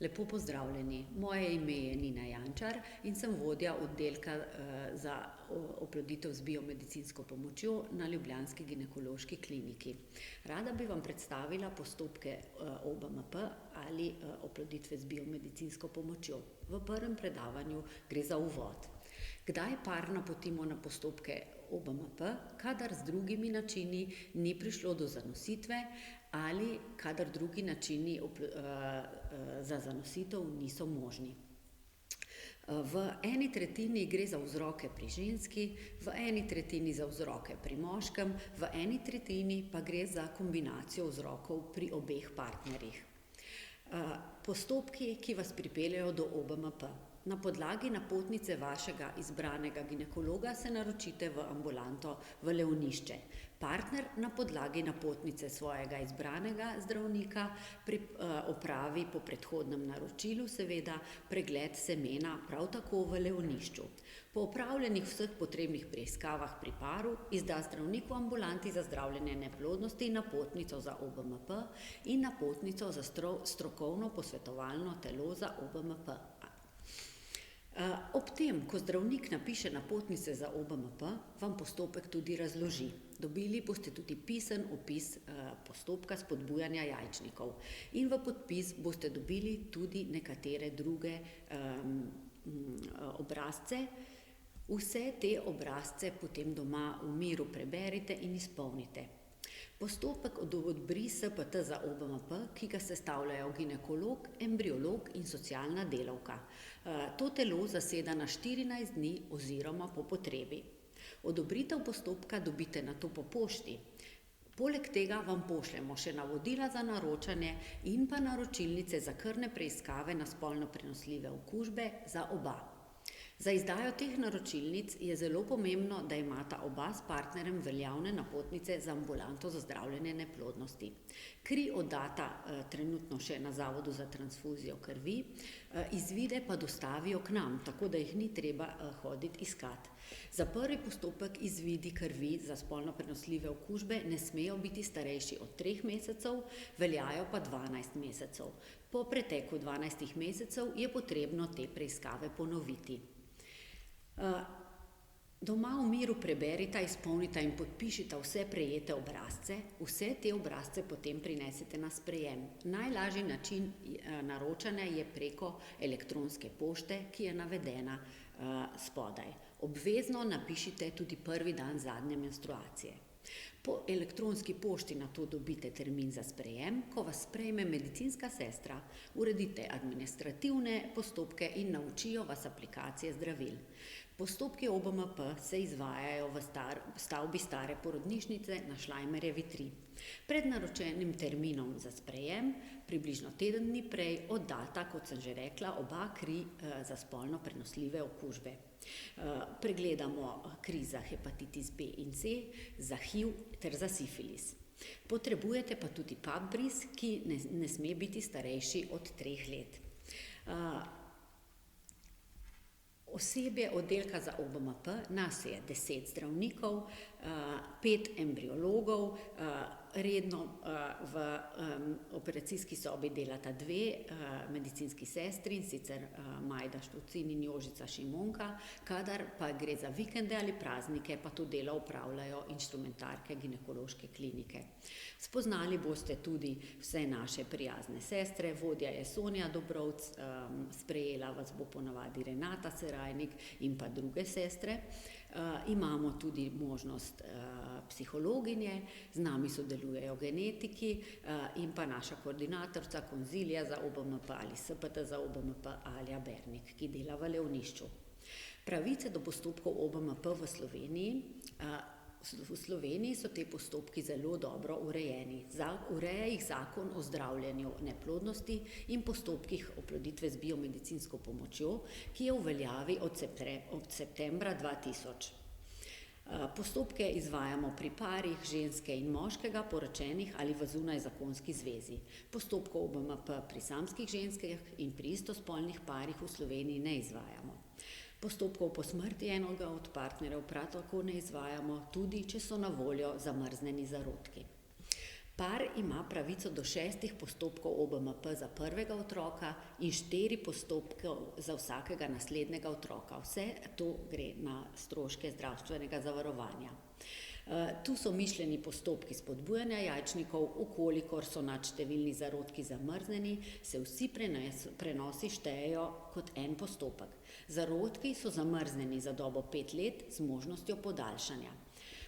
Lepo pozdravljeni. Moje ime je Nina Jančar in sem vodja oddelka za oploditev z biomedicinsko pomočjo na ljubljanski ginekološki kliniki. Rada bi vam predstavila postopke OBMP ali oploditve z biomedicinsko pomočjo. V prvem predavanju gre za uvod. Kdaj par napotimo na postopke OBMP, kadar z drugimi načini ni prišlo do zanositve ali kadar drugi načini za zanositev niso možni. V eni tretjini gre za vzroke pri ženski, v eni tretjini za vzroke pri moškem, v eni tretjini pa gre za kombinacijo vzrokov pri obeh partnerjih. Postopki, ki vas pripeljejo do OBMP. Na podlagi napotnice vašega izbranega ginekologa se naročite v ambulanto v Levnišče. Partner na podlagi napotnice svojega izbranega zdravnika opravi po predhodnem naročilu seveda pregled semena prav tako v Levnišču. Po opravljenih vseh potrebnih preiskavah pri paru izda zdravnik v ambulanti za zdravljenje neplodnosti napotnico za OBMP in napotnico za strokovno posvetovalno telo za OBMP. Ob tem, ko zdravnik napiše napotnice za OBMP, vam postopek tudi razloži. Dobili boste tudi pisni opis postopka spodbujanja jajčnikov in v podpis boste dobili tudi nekatere druge obrazce. Vse te obrazce potem doma v miru preberite in izpolnite. Postopek odobri SPT za OBMP, ki ga sestavljajo ginekolog, embriolog in socialna delavka. To telo zaseda na 14 dni oziroma po potrebi. Odobritev postopka dobite nato po pošti. Poleg tega vam pošljemo še navodila za naročanje in pa naročilnice za krvne preiskave na spolno prenosljive okužbe za oba. Za izdajo teh naročilnic je zelo pomembno, da imata oba s partnerjem veljavne napotnice za ambulanto za zdravljenje neplodnosti. Kri oddata trenutno še na Zavodu za transfuzijo krvi, izvide pa dostavijo k nam, tako da jih ni treba hoditi iskat. Za prvi postopek izvidi krvi za spolno prenosljive okužbe ne smejo biti starejši od 3 mesecev, veljajo pa 12 mesecev. Po preteku 12 mesecev je potrebno te preiskave ponoviti. Doma v miru preberita, izpolnita in podpišita vse prejete obrazce, vse te obrazce potem prinesete na sprejem. Najlažji način naročanja je preko elektronske pošte, ki je navedena spodaj. Obvezno napišite tudi prvi dan zadnje menstruacije. Po elektronski pošti nato dobite termin za sprejem, ko vas sprejme medicinska sestra, uredite administrativne postopke in naučijo vas aplikacije zdravil. Postopki OBMP se izvajajo v stavbi stare porodnišnice na Šlajmerjevi 3. Pred naročenim terminom za sprejem, približno teden dni prej, oddata, kot sem že rekla, oba kri za spolno prenosljive okužbe. Pregledamo kri za hepatitis B in C, za HIV ter za sifilis. Potrebujete pa tudi pap bris, ki ne sme biti starejši od 3 let. Osebje oddelka za OBMP nas je 10 zdravnikov, 5 embriologov, redno v operacijski sobi delata 2 medicinski sestri, in sicer Majda Štucin in Jožica Šimonka, kadar pa gre za vikende ali praznike, pa to delo opravljajo inštrumentarke ginekološke klinike. Spoznali boste tudi vse naše prijazne sestre, vodja je Sonja Dobrovc, sprejela vas bo ponavadi Renata Serajnik in pa druge sestre. Imamo tudi možnost psihologinje, z nami sodelujejo genetiki in pa naša koordinatorica konzilija za OBMP ali SPT za OBMP Alja Bernik, ki dela v Levnišču. Pravice do postopkov OBMP v Sloveniji. V Sloveniji so te postopki zelo dobro urejeni. Ureja jih Zakon o zdravljenju neplodnosti in postopkih oploditve z biomedicinsko pomočjo, ki je v veljavi od septembra 2000. Postopke izvajamo pri parih ženske in moškega, poročenih ali v zunajzakonski zvezi. Postopkov OBMP pri samskih ženskah in pri istospolnih parih v Sloveniji ne izvajamo. Postopkov po smrti enega od partnerjev prav tako ne izvajamo, tudi če so na voljo zamrznjeni zarodki. Par ima pravico do 6 postopkov OBMP za prvega otroka in 4 postopkov za vsakega naslednjega otroka. Vse to gre na stroške zdravstvenega zavarovanja. Tu so mišljeni postopki spodbujanja jajčnikov, ukolikor so nadštevilni zarodki zamrznjeni, se vsi prenosi štejejo kot en postopek. Zarodki so zamrznjeni za dobo 5 let z možnostjo podaljšanja.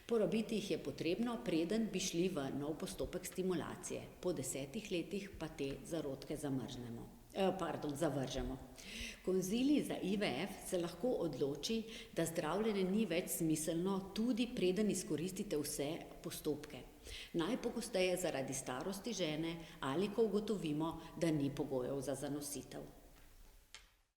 Porabiti jih je potrebno, preden bi šli v nov postopek stimulacije. Po 10 letih pa te zarodke zavržemo. Konzilij za IVF se lahko odloči, da zdravljenje ni več smiselno, tudi preden izkoristite vse postopke. Najpogosteje zaradi starosti žene ali ko ugotovimo, da ni pogojev za zanositev.